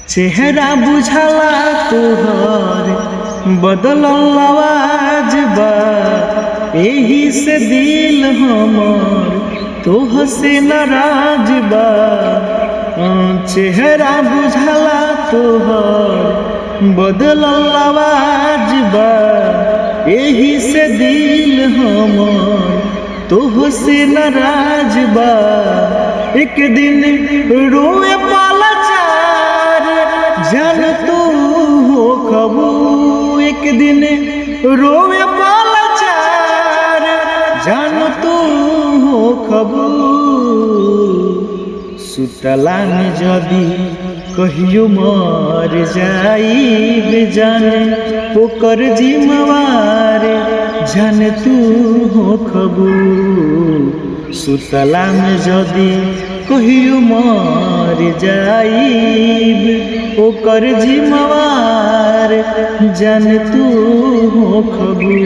चेहरा बुझाला तोहर बदलल आवाज बा, एही से दिल हमर तोह से नाराज बा। चेहरा बुझाला तोहर बदलल आवाज बा, एही से दिल हमर तोह से नाराज बा। एक दिन रोए पाला चार जान तू हो खबू, एक दिन रोए पाला चार जान तू हो खबू। सुतला में जदी कहियो मर जाइब जाने ओकर जिम्मेवार जान तू हो खबू। सुतला में जदी कहियो मर जाइब ओकर जिम्मेवार जान तू हो खबू।